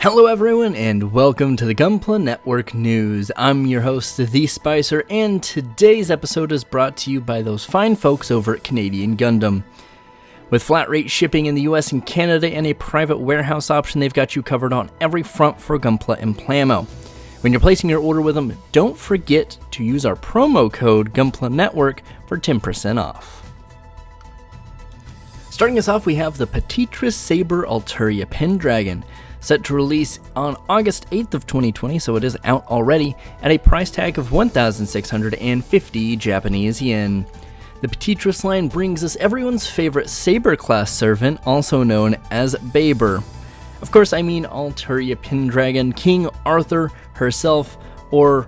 Hello everyone, and welcome to the Gunpla Network News. I'm your host, The Spicer, and today's episode is brought to you by those fine folks over at Canadian Gundam. With flat rate shipping in the US and Canada and a private warehouse option, they've got you covered on every front for Gunpla and Plamo. When you're placing your order with them, don't forget to use our promo code Gunpla Network for 10% off. Starting us off, we have the Petitris Saber Alturia Pendragon, set to release on August 8th of 2020, so it is out already, at a price tag of 1,650 Japanese yen. The Petitris line brings us everyone's favorite Saber-class servant, also known as Baber. Of course, I mean Alturia Pendragon, King Arthur herself, or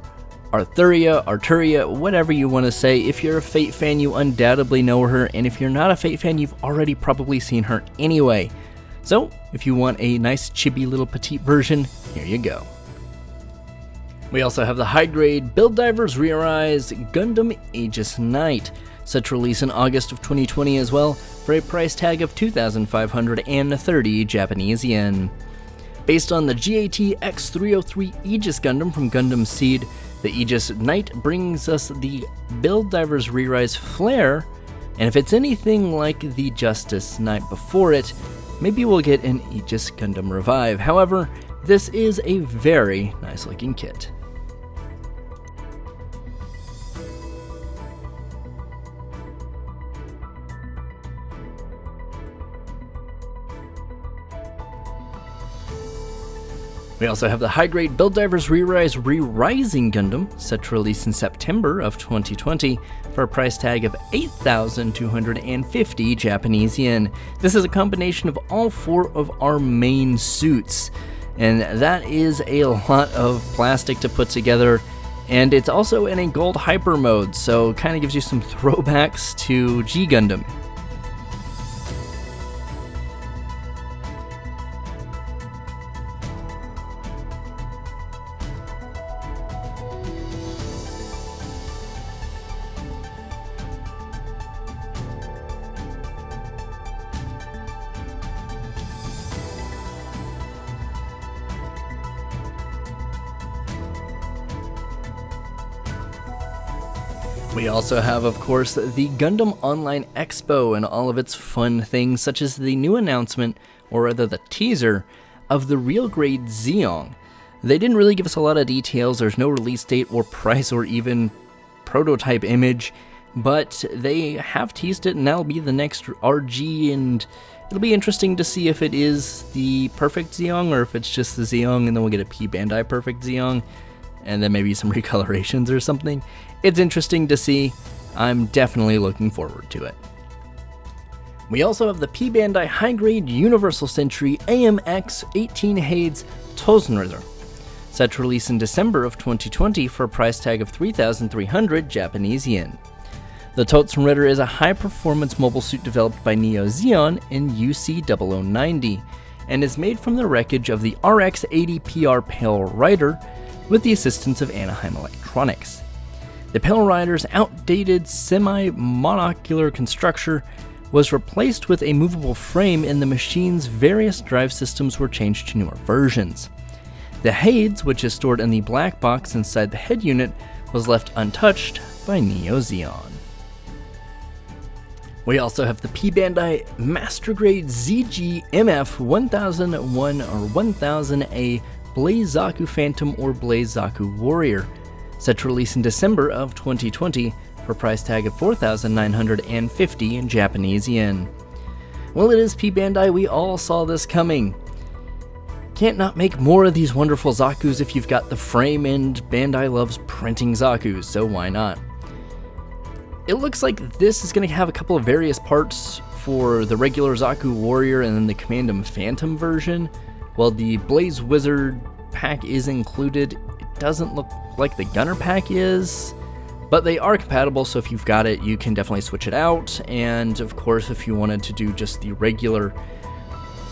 Arturia, whatever you want to say. If you're a Fate fan, you undoubtedly know her, and if you're not a Fate fan, you've already probably seen her anyway. So, if you want a nice chibi little petite version, here you go. We also have the high-grade Build Divers Re-Arise Gundam Aegis Knight, set to release in August of 2020 as well, for a price tag of 2,530 Japanese yen. Based on the GAT X303 Aegis Gundam from Gundam Seed, the Aegis Knight brings us the Build Divers Re-Rise Flare, and if it's anything like the Justice Knight before it, maybe we'll get an Aegis Gundam Revive. However, this is a very nice looking kit. We also have the high-grade Build Divers Re-Rise Re-Rising Gundam, set to release in September of 2020 for a price tag of 8,250 Japanese yen. This is a combination of all four of our main suits, and that is a lot of plastic to put together, and it's also in a gold hyper mode, so it kind of gives you some throwbacks to G Gundam. We also have, of course, the Gundam Online Expo and all of its fun things, such as the new announcement, or rather the teaser, of the real grade Zeong. They didn't really give us a lot of details, there's no release date or price or even prototype image, but they have teased it and that'll be the next RG, and it'll be interesting to see if it is the perfect Zeong or if it's just the Zeong and then we'll get a P Bandai perfect Zeong, and then maybe some recolorations or something. It's interesting to see. I'm definitely looking forward to it. We also have the P Bandai high-grade Universal Century AMX 18 Hades Tosenritter, set to release in December of 2020 for a price tag of 3,300 Japanese yen. The Tosenritter is a high-performance mobile suit developed by Neo Zeon in UC0090 and is made from the wreckage of the RX-80PR Pale Rider with the assistance of Anaheim Electronics. The Pale Rider's outdated semi-monocular construction was replaced with a movable frame, and the machine's various drive systems were changed to newer versions. The Hades, which is stored in the black box inside the head unit, was left untouched by Neo Zeon. We also have the P Bandai Master Grade ZG MF 1001 or 1000A Blaze-Zaku Phantom or Blaze-Zaku Warrior, set to release in December of 2020 for a price tag of 4,950 in Japanese yen. Well, it is P Bandai, we all saw this coming. Can't not make more of these wonderful Zakus if you've got the frame, and Bandai loves printing Zakus, so why not? It looks like this is going to have a couple of various parts for the regular Zaku Warrior and then the Commandum Phantom version. While the Blaze Wizard pack is included, it doesn't look like the Gunner pack is, but they are compatible, so if you've got it, you can definitely switch it out, and of course, if you wanted to do just the regular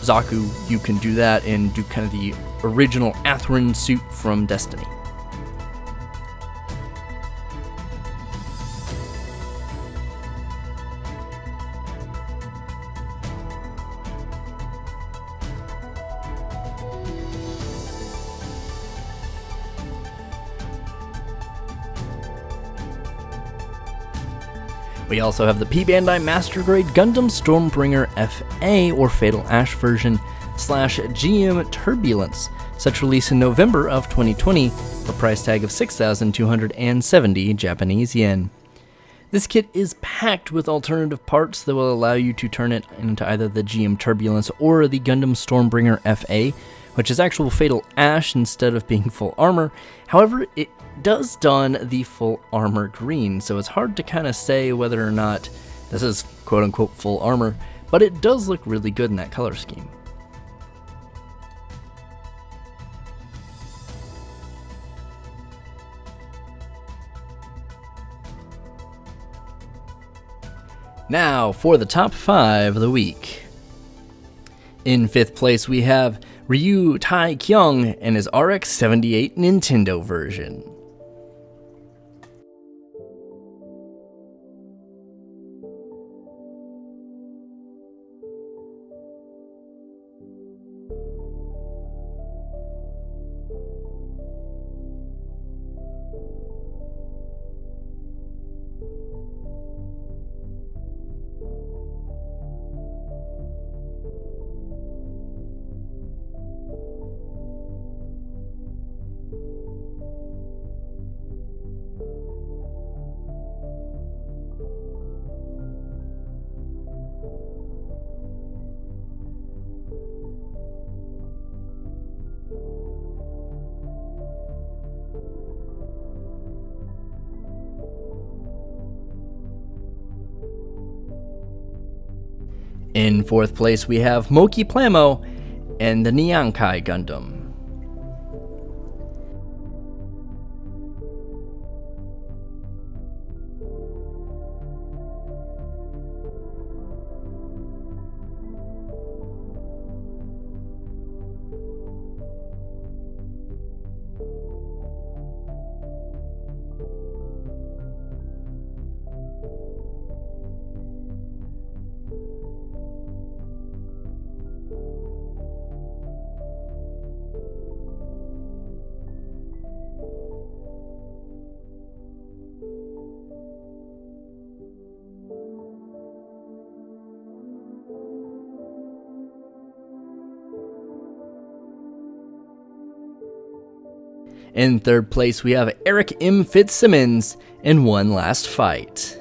Zaku, you can do that and do kind of the original Atherin suit from Destiny. We also have the Bandai Master Grade Gundam Stormbringer FA or Fatal Ash version / GM Turbulence, set to release in November of 2020 for a price tag of 6,270 Japanese yen. This kit is packed with alternative parts that will allow you to turn it into either the GM Turbulence or the Gundam Stormbringer FA, which is actual Fatal Ash instead of being full armor. However, it does don the full armor green, so it's hard to kind of say whether or not this is quote-unquote full armor, but it does look really good in that color scheme. Now for the top 5 of the week. In 5th place we have Ryu Tai Kyung and his RX-78 Nintendo version. In 4th place we have Moki Plamo and the Nyankai Gundam. In 3rd place, we have Eric M. Fitzsimmons in One Last Fight.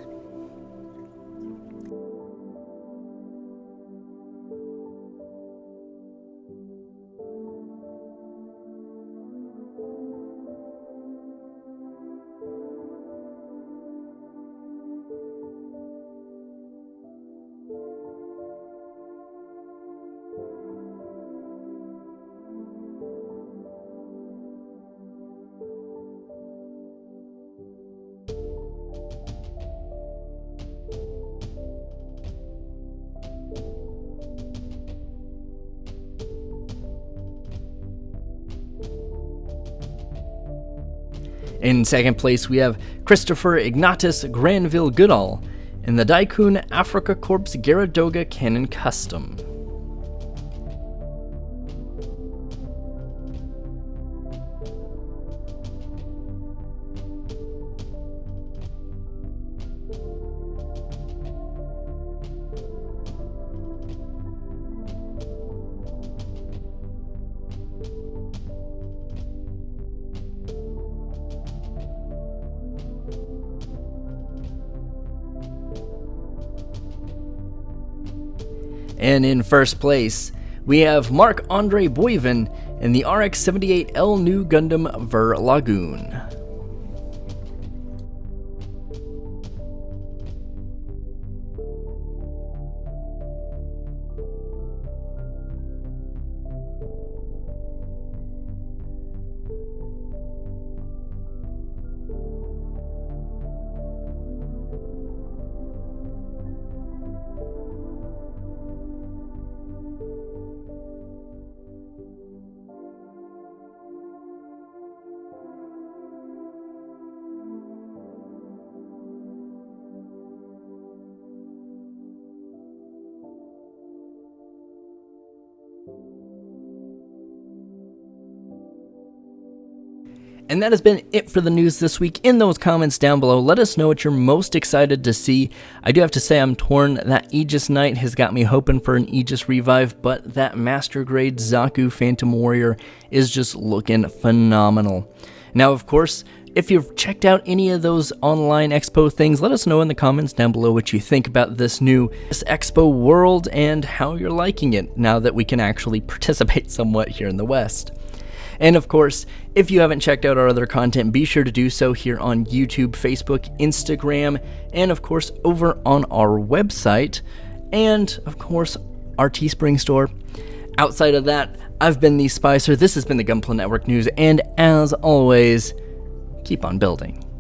In 2nd place, we have Christopher Ignatius Granville Goodall in the Daikun Africa Corps Garadoga Cannon Custom. And in 1st place, we have Marc-Andre Boivin in the RX-78L New Gundam Ver Lagoon. And that has been it for the news this week. In those comments down below, let us know what you're most excited to see. I do have to say I'm torn. That Aegis Knight has got me hoping for an Aegis revive, but that Master Grade Zaku Phantom Warrior is just looking phenomenal. Now, of course, if you've checked out any of those online expo things, let us know in the comments down below what you think about this expo world and how you're liking it now that we can actually participate somewhat here in the West. And of course, if you haven't checked out our other content, be sure to do so here on YouTube, Facebook, Instagram, and of course over on our website, and of course our Teespring store. Outside of that, I've been the Spicer, this has been the Gunpla Network News, and as always, keep on building.